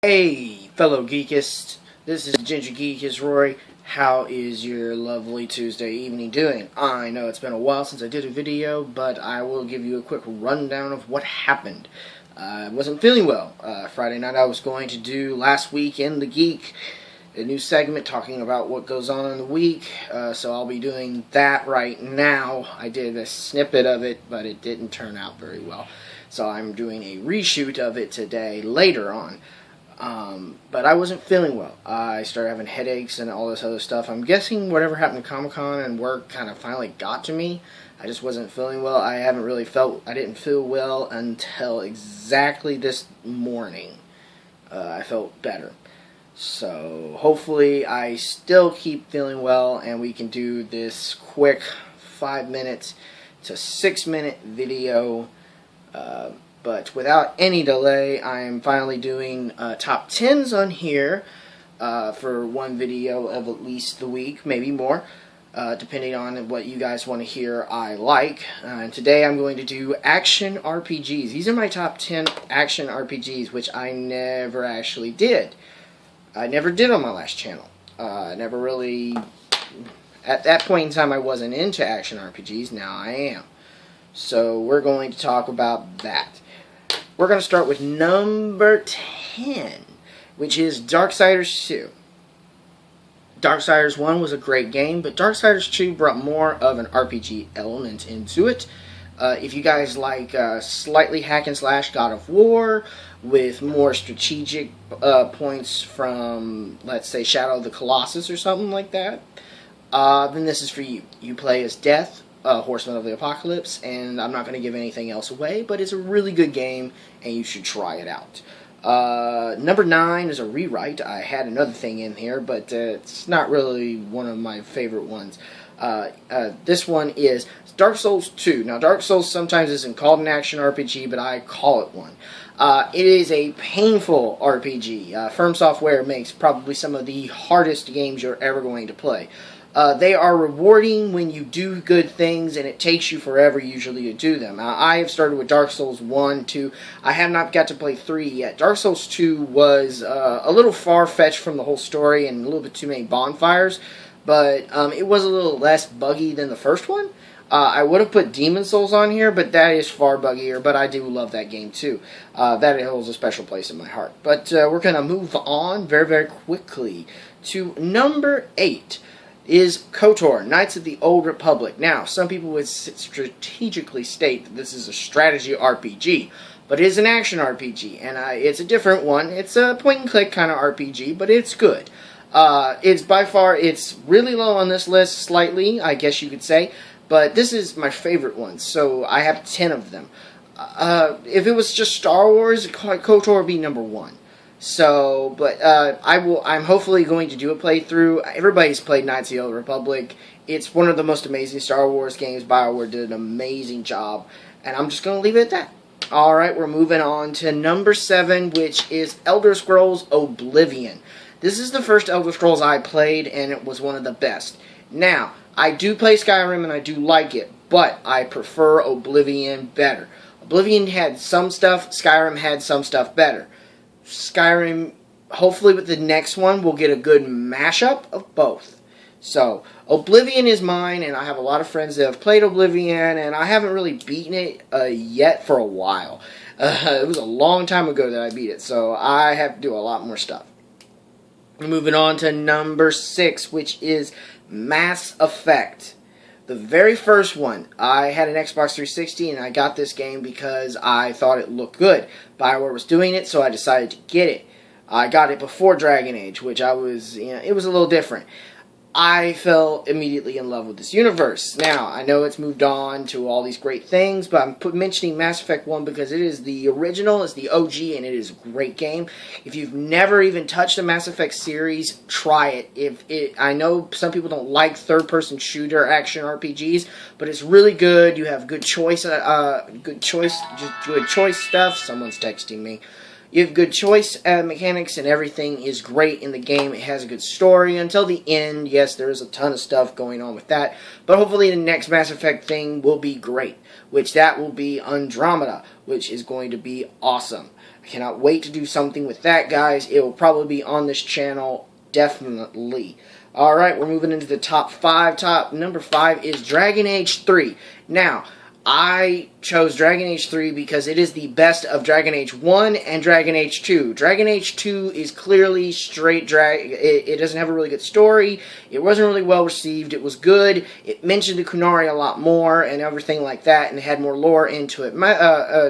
Hey, fellow geekists. This is Ginger Geekist Rory. How is your lovely Tuesday evening doing? I know it's been a while since I did a video, but I will give you a quick rundown of what happened. I wasn't feeling well. Friday night I was going to do Last Week in the Geek, a new segment talking about what goes on in the week, so I'll be doing that right now. I did a snippet of it, but it didn't turn out very well. So I'm doing a reshoot of it today, later on. But I wasn't feeling well. I started having headaches and all this other stuff. I'm guessing whatever happened to Comic-Con and work kind of finally got to me. I just wasn't feeling well. I didn't feel well until exactly this morning. I felt better. So hopefully I still keep feeling well and we can do this quick 5 minutes to 6 minute video. But without any delay, I am finally doing top 10s on here for one video of at least the week, maybe more, depending on what you guys want to hear I like. And today I'm going to do action RPGs. These are my top 10 action RPGs, which I never actually did. I never did on my last channel. Never really... At that point in time, I wasn't into action RPGs. Now I am. So we're going to talk about that. We're going to start with number 10, which is Darksiders 2. Darksiders 1 was a great game, but Darksiders 2 brought more of an RPG element into it. If you guys like slightly hack and slash God of War with more strategic points from, let's say, Shadow of the Colossus or something like that, then this is for you. You play as Death, Horseman of the Apocalypse, and I'm not going to give anything else away, but it's a really good game, and you should try it out. Number 9 is a rewrite. I had another thing in here, but it's not really one of my favorite ones. This one is Dark Souls 2. Now, Dark Souls sometimes isn't called an action RPG, but I call it one. It is a painful RPG. Firm Software makes probably some of the hardest games you're ever going to play. They are rewarding when you do good things, and it takes you forever usually to do them. I have started with Dark Souls 1, 2. I have not got to play 3 yet. Dark Souls 2 was a little far-fetched from the whole story and a little bit too many bonfires, but it was a little less buggy than the first one. I would have put Demon Souls on here, but that is far buggier, but I do love that game too. That holds a special place in my heart. But we're going to move on very, very quickly to number 8. Is KOTOR, Knights of the Old Republic. Now, some people would strategically state that this is a strategy RPG, but it is an action RPG, and it's a different one. It's a point-and-click kind of RPG, but it's good. It's really low on this list, slightly, I guess you could say, but this is my favorite one, so I have 10 of them. If it was just Star Wars, KOTOR would be number 1. So, but I'm hopefully going to do a playthrough. Everybody's played Knights of the Old Republic. It's one of the most amazing Star Wars games. BioWare did an amazing job, and I'm just going to leave it at that. Alright, we're moving on to number 7, which is Elder Scrolls Oblivion. This is the first Elder Scrolls I played, and it was one of the best. Now, I do play Skyrim, and I do like it, but I prefer Oblivion better. Oblivion had some stuff, Skyrim had some stuff better. Skyrim, hopefully with the next one, we'll get a good mashup of both. So, Oblivion is mine, and I have a lot of friends that have played Oblivion, and I haven't really beaten it yet for a while. It was a long time ago that I beat it, so I have to do a lot more stuff. Moving on to number 6, which is Mass Effect. The very first one. I had an Xbox 360 and I got this game because I thought it looked good. BioWare was doing it, so I decided to get it. I got it before Dragon Age, which it was a little different. I fell immediately in love with this universe. Now, I know it's moved on to all these great things, but I'm mentioning Mass Effect 1 because it is the original, it's the OG, and it is a great game. If you've never even touched the Mass Effect series, try it. I know some people don't like third-person shooter action RPGs, but it's really good. You have good choice stuff. Someone's texting me. You have good choice mechanics, and everything is great in the game. It has a good story until the end. Yes, there is a ton of stuff going on with that, but hopefully the next Mass Effect thing will be great, which that will be Andromeda, which is going to be awesome. I cannot wait to do something with that, guys. It will probably be on this channel, definitely. Alright, we're moving into the top 5. Number 5 is Dragon Age 3. Now, I chose Dragon Age 3 because it is the best of Dragon Age 1 and Dragon Age 2. Dragon Age 2 is clearly straight drag. It doesn't have a really good story. It wasn't really well received. It was good. It mentioned the Qunari a lot more and everything like that, and it had more lore into it.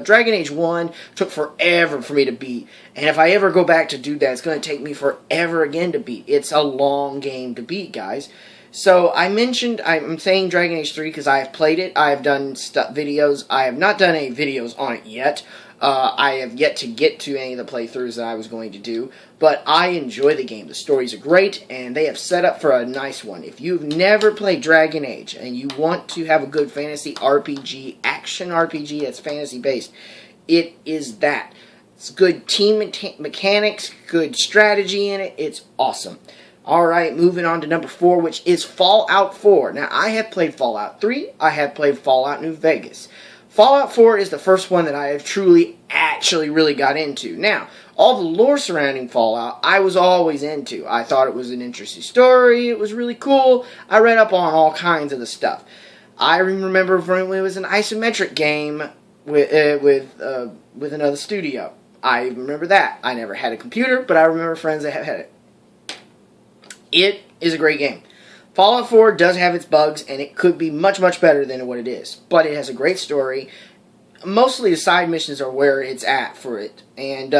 Dragon Age 1 took forever for me to beat, and if I ever go back to do that, it's going to take me forever again to beat. It's a long game to beat, guys. So, I'm saying Dragon Age 3 because I have played it. I have done videos. I have not done any videos on it yet. I have yet to get to any of the playthroughs that I was going to do. But I enjoy the game. The stories are great, and they have set up for a nice one. If you've never played Dragon Age, and you want to have a good fantasy RPG, action RPG that's fantasy-based, it is that. It's good team mechanics, good strategy in it. It's awesome. Alright, moving on to number 4, which is Fallout 4. Now, I have played Fallout 3. I have played Fallout New Vegas. Fallout 4 is the first one that I have actually really got into. Now, all the lore surrounding Fallout, I was always into. I thought it was an interesting story. It was really cool. I read up on all kinds of the stuff. I remember when it was an isometric game with another studio. I remember that. I never had a computer, but I remember friends that had it. It is a great game. Fallout 4 does have its bugs, and it could be much, much better than what it is. But it has a great story. Mostly the side missions are where it's at for it. And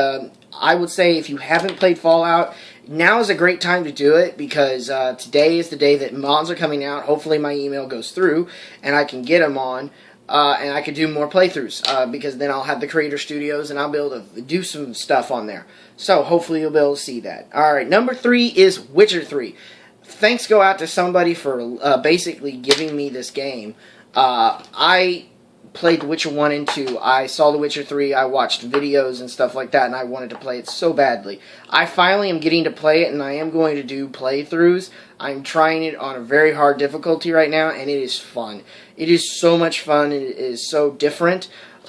I would say if you haven't played Fallout, now is a great time to do it, because today is the day that mods are coming out. Hopefully my email goes through, and I can get them on. And I could do more playthroughs, because then I'll have the Creator Studios, and I'll be able to do some stuff on there. So, hopefully you'll be able to see that. Alright, number 3 is Witcher 3. Thanks go out to somebody for basically giving me this game. I played The Witcher 1 and 2. I saw The Witcher 3, I watched videos and stuff like that, and I wanted to play it so badly. I finally am getting to play it, and I am going to do playthroughs. I'm trying it on a very hard difficulty right now, and it is fun. It is so much fun, and it is so different.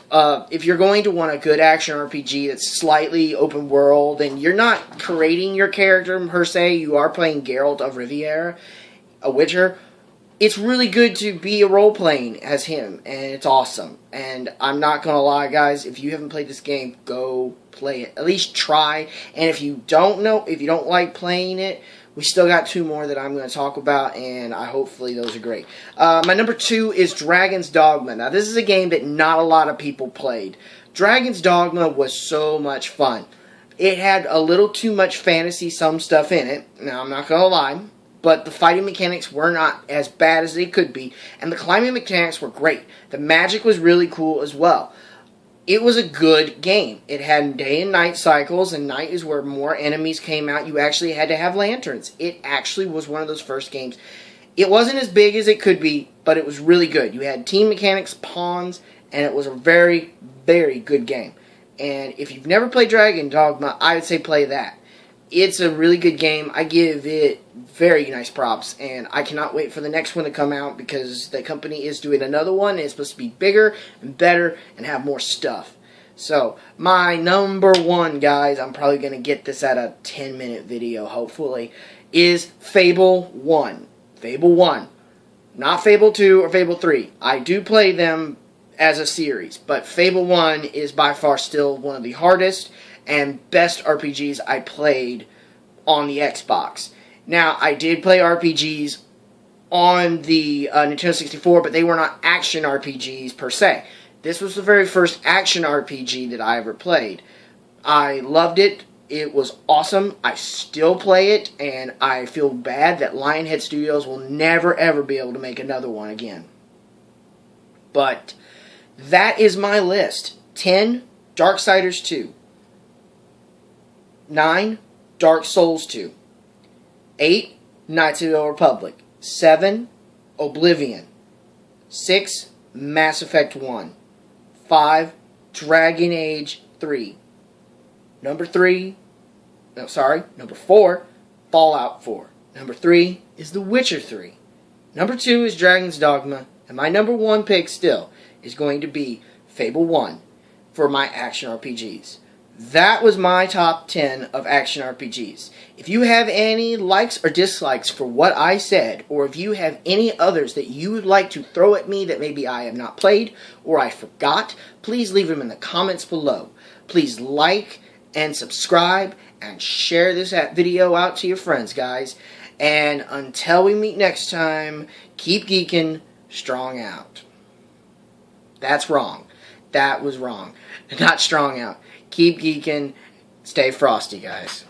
If you're going to want a good action RPG that's slightly open world, and you're not creating your character per se, you are playing Geralt of Rivia, a Witcher, it's really good to be a role-playing as him, and it's awesome. And I'm not going to lie, guys, if you haven't played this game, go play it. At least try, and if you don't like playing it, we still got 2 more that I'm going to talk about, and hopefully those are great. My number 2 is Dragon's Dogma. Now, this is a game that not a lot of people played. Dragon's Dogma was so much fun. It had a little too much fantasy, some stuff in it. Now, I'm not going to lie, but the fighting mechanics were not as bad as they could be, and the climbing mechanics were great. The magic was really cool as well. It was a good game. It had day and night cycles, and night is where more enemies came out. You actually had to have lanterns. It actually was one of those first games. It wasn't as big as it could be, but it was really good. You had team mechanics, pawns, and it was a very, very good game. And if you've never played Dragon Dogma, I would say play that. It's a really good game. I give it very nice props, and I cannot wait for the next one to come out, because the company is doing another one, and it's supposed to be bigger and better and have more stuff. So, my number 1, guys, I'm probably going to get this at a 10-minute video, hopefully, is Fable 1. Fable 1. Not Fable 2 or Fable 3. I do play them as a series, but Fable 1 is by far still one of the hardest and best RPGs I played on the Xbox. Now, I did play RPGs on the Nintendo 64, but they were not action RPGs per se. This was the very first action RPG that I ever played. I loved it. It was awesome. I still play it, and I feel bad that Lionhead Studios will never ever be able to make another one again. But that is my list. 10, Darksiders 2. 9, Dark Souls 2. 8, Knights of the Old Republic. 7, Oblivion. 6, Mass Effect 1. 5, Dragon Age 3. Number 4, Fallout 4. Number 3 is The Witcher 3. Number 2 is Dragon's Dogma. And my number 1 pick still is going to be Fable 1 for my action RPGs. that was my top 10 of action RPGs. If you have any likes or dislikes for what I said, or if you have any others that you would like to throw at me that maybe I have not played or I forgot, please leave them in the comments below. Please like and subscribe and share this video out to your friends, guys. And until we meet next time, keep geeking, strong out. That's wrong. That was wrong. Not strong out. Keep geeking. Stay frosty, guys.